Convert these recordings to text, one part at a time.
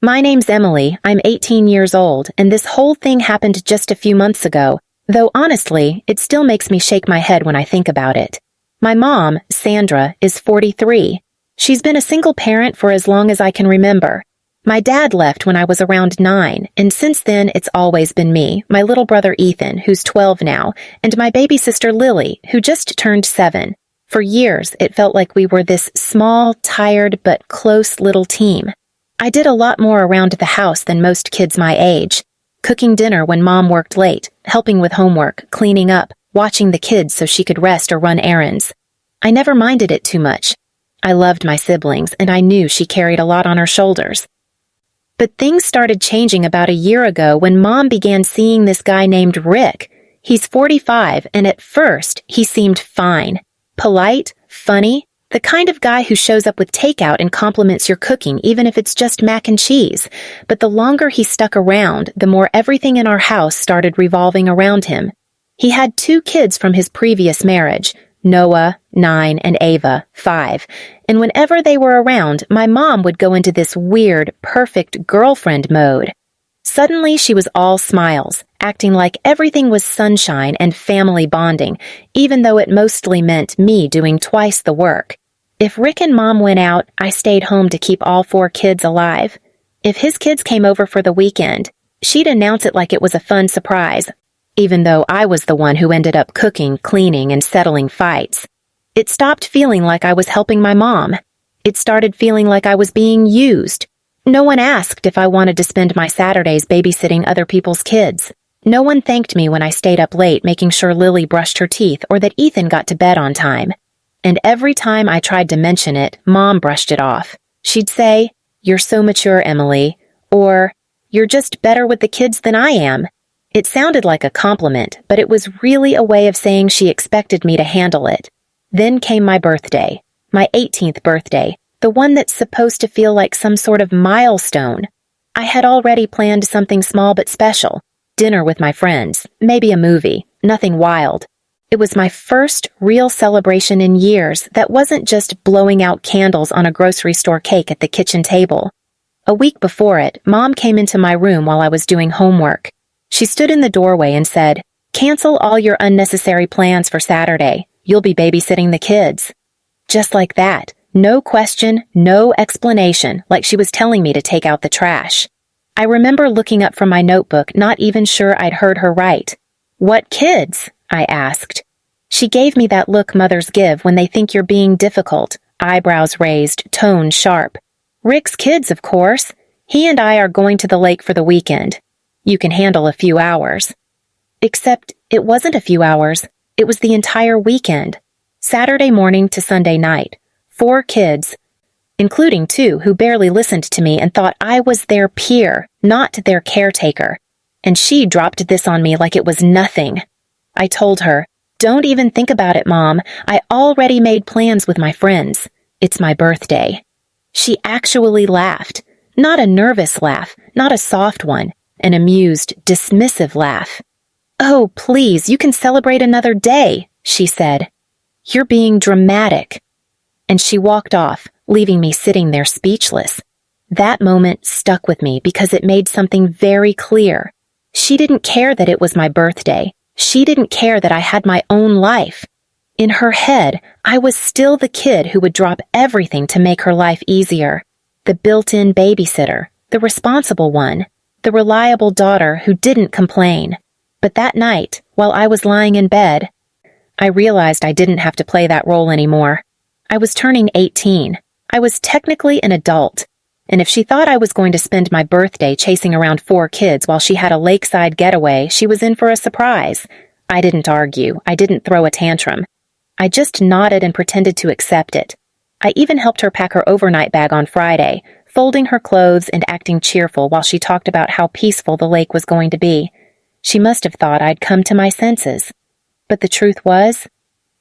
My name's Emily, I'm 18 years old, and this whole thing happened just a few months ago, though honestly, it still makes me shake my head when I think about it. My mom, Sandra, is 43. She's been a single parent for as long as I can remember. My dad left when I was around 9, and since then it's always been me, my little brother Ethan, who's 12 now, and my baby sister Lily, who just turned 7. For years, it felt like we were this small, tired, but close little team. I did a lot more around the house than most kids my age. Cooking dinner when Mom worked late, helping with homework, cleaning up, watching the kids so she could rest or run errands. I never minded it too much. I loved my siblings, and I knew she carried a lot on her shoulders. But things started changing about a year ago when Mom began seeing this guy named Rick. He's 45, and at first, he seemed fine. Polite, funny, the kind of guy who shows up with takeout and compliments your cooking even if it's just mac and cheese. But the longer he stuck around, the more everything in our house started revolving around him. He had 2 kids from his previous marriage, Noah, 9, and Ava, 5. And whenever they were around, my mom would go into this weird, perfect girlfriend mode. Suddenly, she was all smiles, acting like everything was sunshine and family bonding, even though it mostly meant me doing twice the work. If Rick and Mom went out, I stayed home to keep all 4 kids alive. If his kids came over for the weekend, she'd announce it like it was a fun surprise, even though I was the one who ended up cooking, cleaning, and settling fights. It stopped feeling like I was helping my mom. It started feeling like I was being used. No one asked if I wanted to spend my Saturdays babysitting other people's kids. No one thanked me when I stayed up late making sure Lily brushed her teeth or that Ethan got to bed on time. And every time I tried to mention it, Mom brushed it off. She'd say, "You're so mature, Emily," or, "You're just better with the kids than I am." It sounded like a compliment, but it was really a way of saying she expected me to handle it. Then came my birthday, my 18th birthday, the one that's supposed to feel like some sort of milestone. I had already planned something small but special. Dinner with my friends, maybe a movie, nothing wild. It was my first real celebration in years that wasn't just blowing out candles on a grocery store cake at the kitchen table. A week before it, Mom came into my room while I was doing homework. She stood in the doorway and said, "Cancel all your unnecessary plans for Saturday. You'll be babysitting the kids." Just like that. No question, no explanation, like she was telling me to take out the trash. I remember looking up from my notebook, not even sure I'd heard her right. "What kids?" I asked. She gave me that look mothers give when they think you're being difficult, eyebrows raised, tone sharp. "Rick's kids, of course. He and I are going to the lake for the weekend. You can handle a few hours." Except it wasn't a few hours. It was the entire weekend. Saturday morning to Sunday night. 4 kids, including 2 who barely listened to me and thought I was their peer, not their caretaker. And she dropped this on me like it was nothing. I told her, "Don't even think about it, Mom. I already made plans with my friends. It's my birthday." She actually laughed. Not a nervous laugh, not a soft one, an amused, dismissive laugh. "Oh, please, you can celebrate another day," she said. "You're being dramatic." And she walked off, leaving me sitting there speechless. That moment stuck with me because it made something very clear. She didn't care that it was my birthday. She didn't care that I had my own life. In her head, I was still the kid who would drop everything to make her life easier. The built-in babysitter, the responsible one, the reliable daughter who didn't complain. But that night, while I was lying in bed, I realized I didn't have to play that role anymore. I was turning 18. I was technically an adult. And if she thought I was going to spend my birthday chasing around 4 kids while she had a lakeside getaway, she was in for a surprise. I didn't argue. I didn't throw a tantrum. I just nodded and pretended to accept it. I even helped her pack her overnight bag on Friday, folding her clothes and acting cheerful while she talked about how peaceful the lake was going to be. She must have thought I'd come to my senses. But the truth was,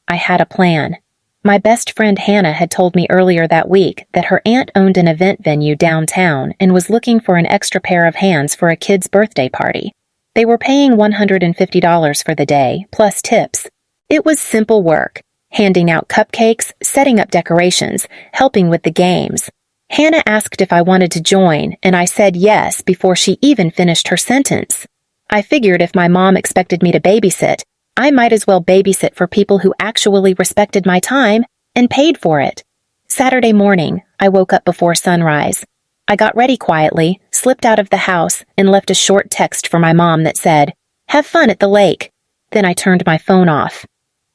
I had a plan. My best friend Hannah had told me earlier that week that her aunt owned an event venue downtown and was looking for an extra pair of hands for a kid's birthday party. They were paying $150 for the day, plus tips. It was simple work, handing out cupcakes, setting up decorations, helping with the games. Hannah asked if I wanted to join, and I said yes before she even finished her sentence. I figured if my mom expected me to babysit, I might as well babysit for people who actually respected my time and paid for it. Saturday morning, I woke up before sunrise. I got ready quietly, slipped out of the house, and left a short text for my mom that said, "Have fun at the lake." Then I turned my phone off.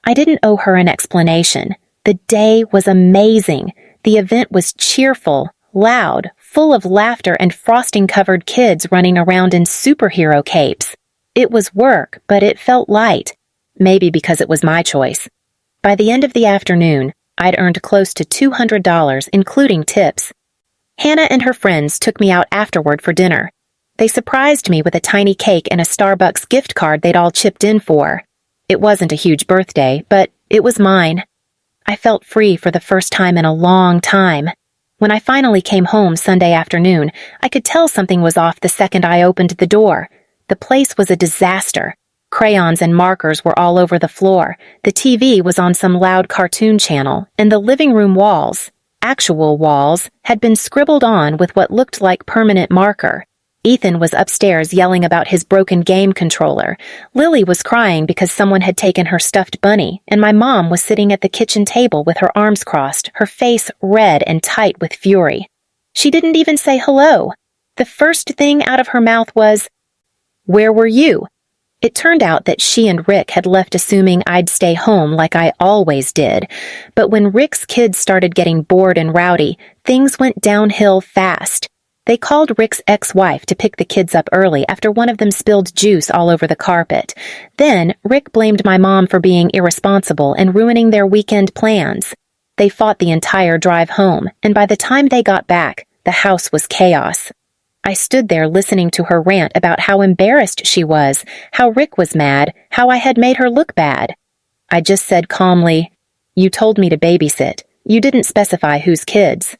I didn't owe her an explanation. The day was amazing. The event was cheerful, loud, full of laughter and frosting-covered kids running around in superhero capes. It was work, but it felt light. Maybe because it was my choice. By the end of the afternoon, I'd earned close to $200, including tips. Hannah and her friends took me out afterward for dinner. They surprised me with a tiny cake and a Starbucks gift card they'd all chipped in for. It wasn't a huge birthday, but it was mine. I felt free for the first time in a long time. When I finally came home Sunday afternoon, I could tell something was off the second I opened the door. The place was a disaster. Crayons and markers were all over the floor. The TV was on some loud cartoon channel, and the living room walls, actual walls, had been scribbled on with what looked like permanent marker. Ethan was upstairs yelling about his broken game controller. Lily was crying because someone had taken her stuffed bunny, and my mom was sitting at the kitchen table with her arms crossed, her face red and tight with fury. She didn't even say hello. The first thing out of her mouth was, "Where were you?" It turned out that she and Rick had left assuming I'd stay home like I always did. But when Rick's kids started getting bored and rowdy, things went downhill fast. They called Rick's ex-wife to pick the kids up early after one of them spilled juice all over the carpet. Then, Rick blamed my mom for being irresponsible and ruining their weekend plans. They fought the entire drive home, and by the time they got back, the house was chaos. I stood there listening to her rant about how embarrassed she was, how Rick was mad, how I had made her look bad. I just said calmly, "You told me to babysit. You didn't specify whose kids."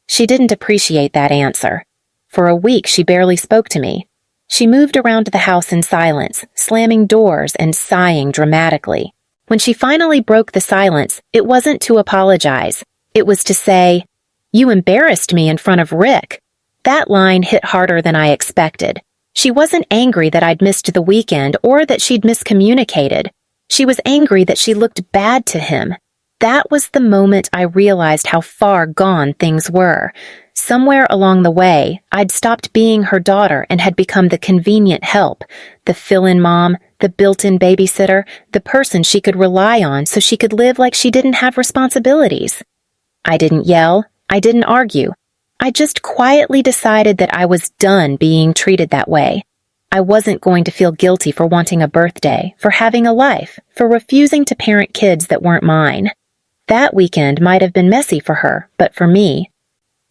She didn't appreciate that answer. For a week, she barely spoke to me. She moved around the house in silence, slamming doors and sighing dramatically. When she finally broke the silence, it wasn't to apologize. It was to say, "You embarrassed me in front of Rick." That line hit harder than I expected. She wasn't angry that I'd missed the weekend or that she'd miscommunicated. She was angry that she looked bad to him. That was the moment I realized how far gone things were. Somewhere along the way, I'd stopped being her daughter and had become the convenient help, the fill-in mom, the built-in babysitter, the person she could rely on so she could live like she didn't have responsibilities. I didn't yell. I didn't argue. I just quietly decided that I was done being treated that way. I wasn't going to feel guilty for wanting a birthday, for having a life, for refusing to parent kids that weren't mine. That weekend might have been messy for her, but for me,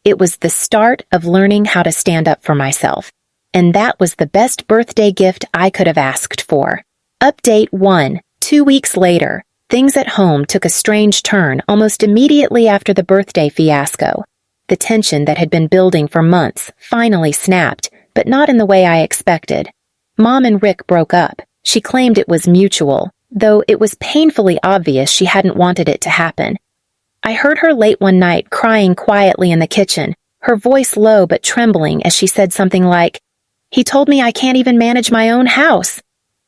it was the start of learning how to stand up for myself. And that was the best birthday gift I could have asked for. Update 1. 2 weeks later, things at home took a strange turn almost immediately after the birthday fiasco. The tension that had been building for months finally snapped, but not in the way I expected. Mom and Rick broke up. She claimed it was mutual, though it was painfully obvious she hadn't wanted it to happen. I heard her late one night crying quietly in the kitchen, her voice low but trembling as she said something like, "He told me I can't even manage my own house."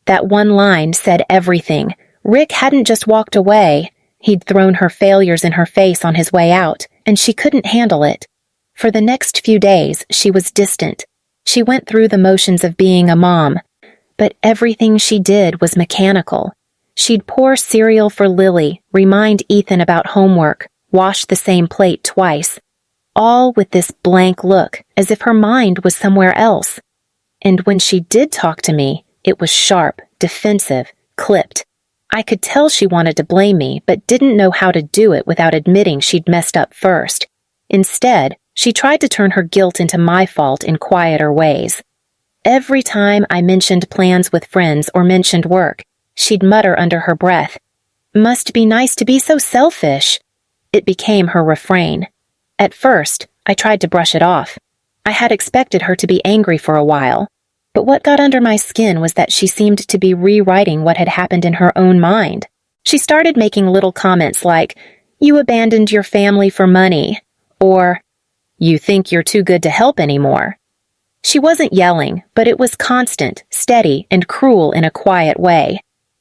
That one line said everything. Rick hadn't just walked away. He'd thrown her failures in her face on his way out, and she couldn't handle it. For the next few days, she was distant. She went through the motions of being a mom, but everything she did was mechanical. She'd pour cereal for Lily, remind Ethan about homework, wash the same plate twice, all with this blank look, as if her mind was somewhere else. And when she did talk to me, it was sharp, defensive, clipped. I could tell she wanted to blame me, but didn't know how to do it without admitting she'd messed up first. Instead, she tried to turn her guilt into my fault in quieter ways. Every time I mentioned plans with friends or mentioned work, she'd mutter under her breath, "Must be nice to be so selfish." It became her refrain. At first, I tried to brush it off. I had expected her to be angry for a while. But what got under my skin was that she seemed to be rewriting what had happened in her own mind. She started making little comments like, "You abandoned your family for money," or, "You think you're too good to help anymore." She wasn't yelling, but it was constant, steady, and cruel in a quiet way.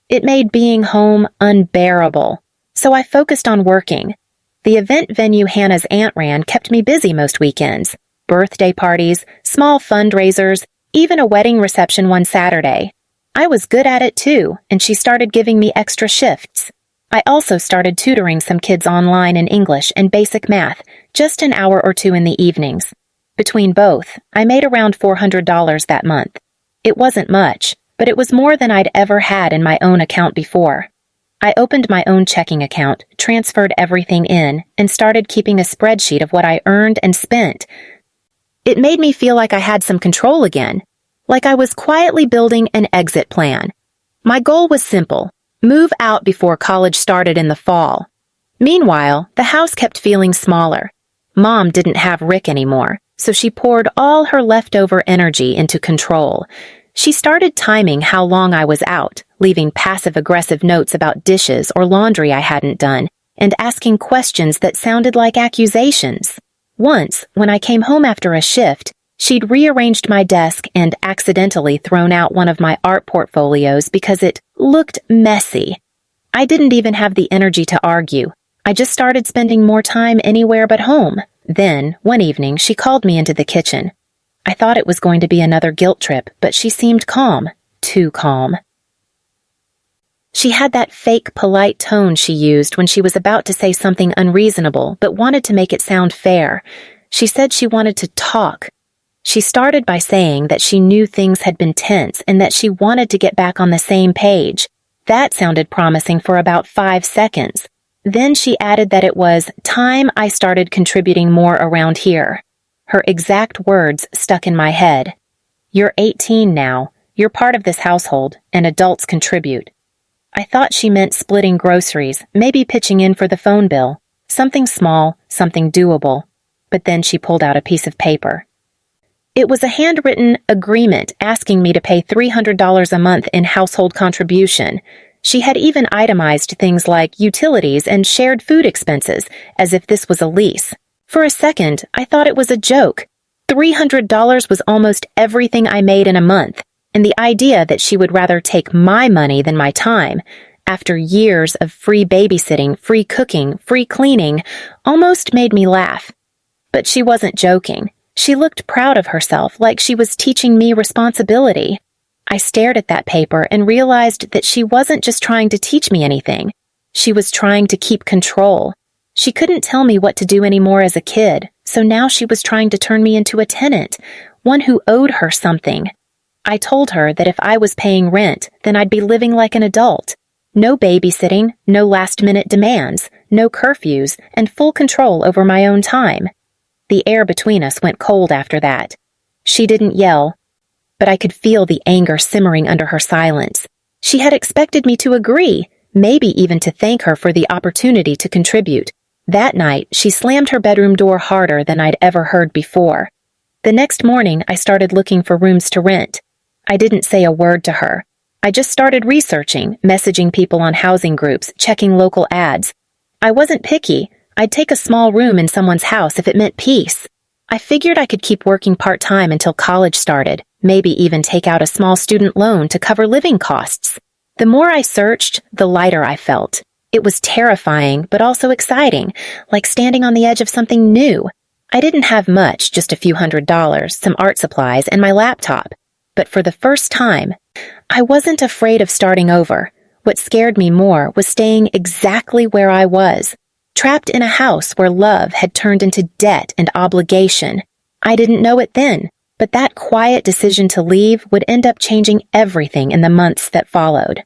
It made being home unbearable, so I focused on working. The event venue Hannah's aunt ran kept me busy most weekends. Birthday parties, small fundraisers, even a wedding reception one Saturday. I was good at it too, and she started giving me extra shifts. I also started tutoring some kids online in English and basic math, just an hour or two in the evenings. Between both, I made around $400 that month. It wasn't much, but it was more than I'd ever had in my own account before. I opened my own checking account, transferred everything in, and started keeping a spreadsheet of what I earned and spent. It made me feel like I had some control again, like I was quietly building an exit plan. My goal was simple: move out before college started in the fall. Meanwhile, the house kept feeling smaller. Mom didn't have Rick anymore, so she poured all her leftover energy into control. She started timing how long I was out, leaving passive-aggressive notes about dishes or laundry I hadn't done, and asking questions that sounded like accusations. Once, when I came home after a shift, she'd rearranged my desk and accidentally thrown out one of my art portfolios because it looked messy. I didn't even have the energy to argue. I just started spending more time anywhere but home. Then, one evening, she called me into the kitchen. I thought it was going to be another guilt trip, but she seemed calm. Too calm. She had that fake polite tone she used when she was about to say something unreasonable but wanted to make it sound fair. She said she wanted to talk. She started by saying that she knew things had been tense and that she wanted to get back on the same page. That sounded promising for about 5 seconds. Then she added that it was time I started contributing more around here. Her exact words stuck in my head. "You're 18 now. You're part of this household, and adults contribute." I thought she meant splitting groceries, maybe pitching in for the phone bill. Something small, something doable. But then she pulled out a piece of paper. It was a handwritten agreement asking me to pay $300 a month in household contribution. She had even itemized things like utilities and shared food expenses, as if this was a lease. For a second, I thought it was a joke. $300 was almost everything I made in a month, and the idea that she would rather take my money than my time, after years of free babysitting, free cooking, free cleaning, almost made me laugh. But she wasn't joking. She looked proud of herself, like she was teaching me responsibility. I stared at that paper and realized that she wasn't just trying to teach me anything. She was trying to keep control. She couldn't tell me what to do anymore as a kid, so now she was trying to turn me into a tenant, one who owed her something. I told her that if I was paying rent, then I'd be living like an adult. No babysitting, no last-minute demands, no curfews, and full control over my own time. The air between us went cold after that. She didn't yell, but I could feel the anger simmering under her silence. She had expected me to agree, maybe even to thank her for the opportunity to contribute. That night, she slammed her bedroom door harder than I'd ever heard before. The next morning, I started looking for rooms to rent. I didn't say a word to her. I just started researching, messaging people on housing groups, checking local ads. I wasn't picky. I'd take a small room in someone's house if it meant peace. I figured I could keep working part-time until college started, maybe even take out a small student loan to cover living costs. The more I searched, the lighter I felt. It was terrifying, but also exciting, like standing on the edge of something new. I didn't have much, just a few $100s, some art supplies, and my laptop. But for the first time, I wasn't afraid of starting over. What scared me more was staying exactly where I was, trapped in a house where love had turned into debt and obligation. I didn't know it then, but that quiet decision to leave would end up changing everything in the months that followed.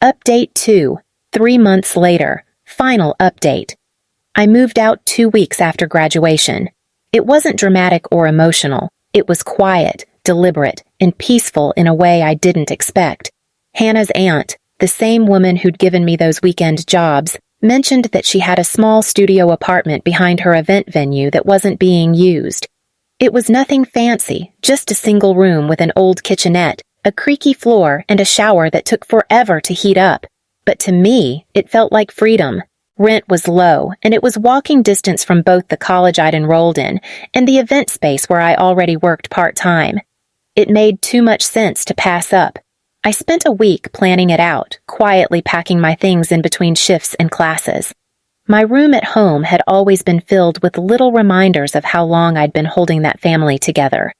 Update 2, 3 months later. Final update. I moved out 2 weeks after graduation. It wasn't dramatic or emotional. It was quiet, deliberate, and peaceful in a way I didn't expect. Hannah's aunt, the same woman who'd given me those weekend jobs, mentioned that she had a small studio apartment behind her event venue that wasn't being used. It was nothing fancy, just a single room with an old kitchenette, a creaky floor, and a shower that took forever to heat up. But to me, it felt like freedom. Rent was low, and it was walking distance from both the college I'd enrolled in and the event space where I already worked part-time. It made too much sense to pass up. I spent a week planning it out, quietly packing my things in between shifts and classes. My room at home had always been filled with little reminders of how long I'd been holding that family together.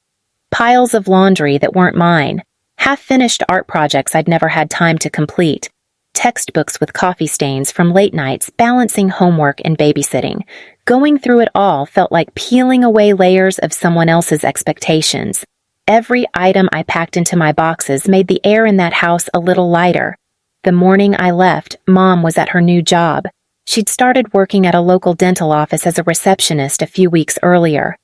Piles of laundry that weren't mine, half-finished art projects I'd never had time to complete, textbooks with coffee stains from late nights balancing homework and babysitting. Going through it all felt like peeling away layers of someone else's expectations. Every item I packed into my boxes made the air in that house a little lighter. The morning I left, Mom was at her new job. She'd started working at a local dental office as a receptionist a few weeks earlier.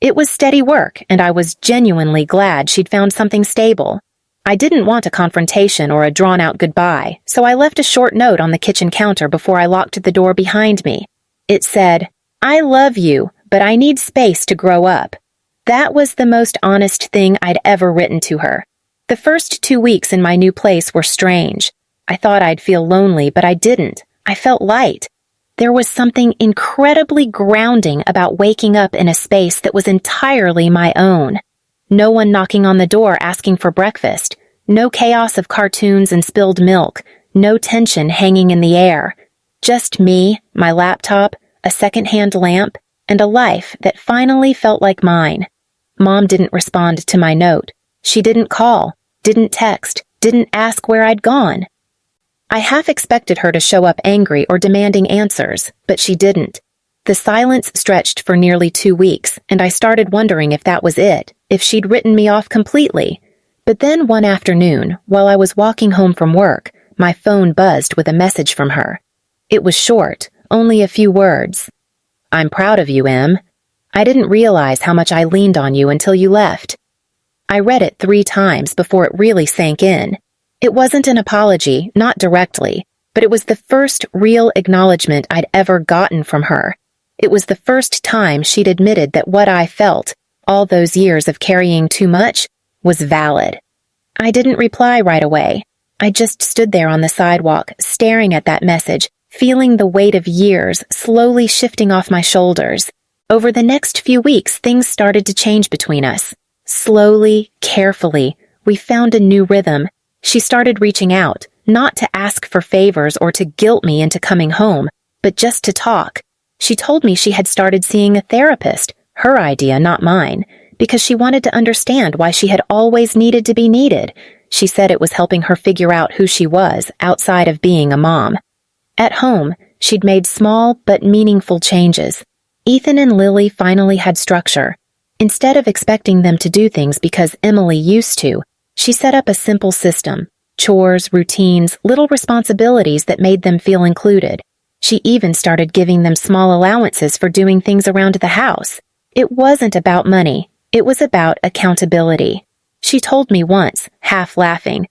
It was steady work, and I was genuinely glad she'd found something stable. I didn't want a confrontation or a drawn-out goodbye, so I left a short note on the kitchen counter before I locked the door behind me. It said, "I love you, but I need space to grow up." That was the most honest thing I'd ever written to her. The first 2 weeks in my new place were strange. I thought I'd feel lonely, but I didn't. I felt light. There was something incredibly grounding about waking up in a space that was entirely my own. No one knocking on the door asking for breakfast. No chaos of cartoons and spilled milk. No tension hanging in the air. Just me, my laptop, a secondhand lamp, and a life that finally felt like mine. Mom didn't respond to my note. She didn't call, didn't text, didn't ask where I'd gone. I half expected her to show up angry or demanding answers, but she didn't. The silence stretched for nearly 2 weeks, and I started wondering if that was it, if she'd written me off completely. But then one afternoon, while I was walking home from work, my phone buzzed with a message from her. It was short, only a few words. "I'm proud of you, Em. I didn't realize how much I leaned on you until you left." I read it 3 times before it really sank in. It wasn't an apology, not directly, but it was the first real acknowledgement I'd ever gotten from her. It was the first time she'd admitted that what I felt, all those years of carrying too much, was valid. I didn't reply right away. I just stood there on the sidewalk, staring at that message, feeling the weight of years slowly shifting off my shoulders. Over the next few weeks, things started to change between us. Slowly, carefully, we found a new rhythm. She started reaching out, not to ask for favors or to guilt me into coming home, but just to talk. She told me she had started seeing a therapist, her idea, not mine, because she wanted to understand why she had always needed to be needed. She said it was helping her figure out who she was outside of being a mom. At home, she'd made small but meaningful changes. Ethan and Lily finally had structure. Instead of expecting them to do things because Emily used to, she set up a simple system, chores, routines, little responsibilities that made them feel included. She even started giving them small allowances for doing things around the house. It wasn't about money. It was about accountability. She told me once, half laughing,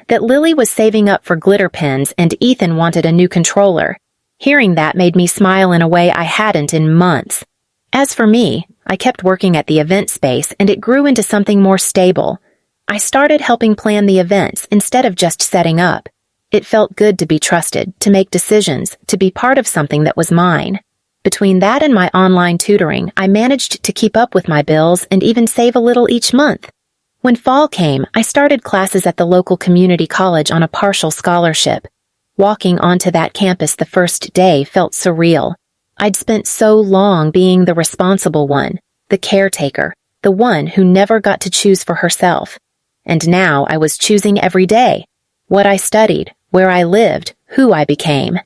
that Lily was saving up for glitter pens and Ethan wanted a new controller. Hearing that made me smile in a way I hadn't in months. As for me, I kept working at the event space and it grew into something more stable. I started helping plan the events instead of just setting up. It felt good to be trusted, to make decisions, to be part of something that was mine. Between that and my online tutoring, I managed to keep up with my bills and even save a little each month. When fall came, I started classes at the local community college on a partial scholarship. Walking onto that campus the first day felt surreal. I'd spent so long being the responsible one, the caretaker, the one who never got to choose for herself. And now I was choosing every day. What I studied, where I lived, who I became.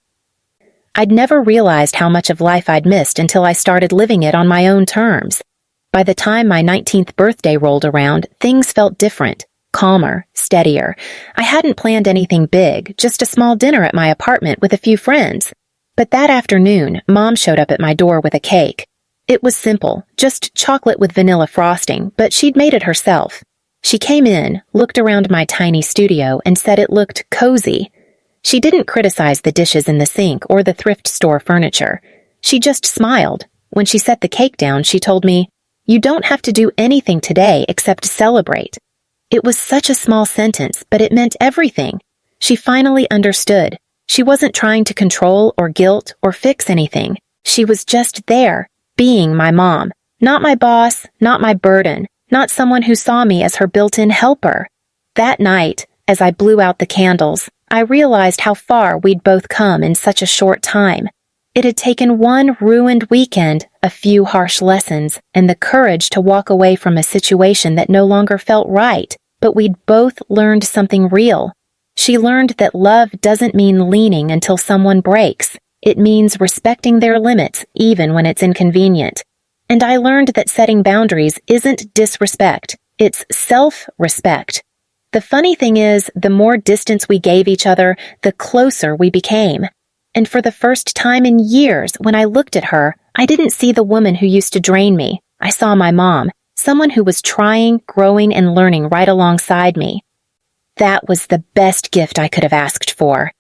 I'd never realized how much of life I'd missed until I started living it on my own terms. By the time my 19th birthday rolled around, things felt different, calmer, steadier. I hadn't planned anything big, just a small dinner at my apartment with a few friends. But that afternoon, Mom showed up at my door with a cake. It was simple, just chocolate with vanilla frosting, but she'd made it herself. She came in, looked around my tiny studio, and said it looked cozy. She didn't criticize the dishes in the sink or the thrift store furniture. She just smiled. When she set the cake down, she told me, "You don't have to do anything today except celebrate." It was such a small sentence, but it meant everything. She finally understood. She wasn't trying to control or guilt or fix anything. She was just there, being my mom. Not my boss, not my burden, not someone who saw me as her built-in helper. That night, as I blew out the candles, I realized how far we'd both come in such a short time. It had taken one ruined weekend, a few harsh lessons, and the courage to walk away from a situation that no longer felt right, but we'd both learned something real. She learned that love doesn't mean leaning until someone breaks. It means respecting their limits, even when it's inconvenient. And I learned that setting boundaries isn't disrespect, it's self-respect. The funny thing is, the more distance we gave each other, the closer we became. And for the first time in years, when I looked at her, I didn't see the woman who used to drain me. I saw my mom, someone who was trying, growing, and learning right alongside me. That was the best gift I could have asked for.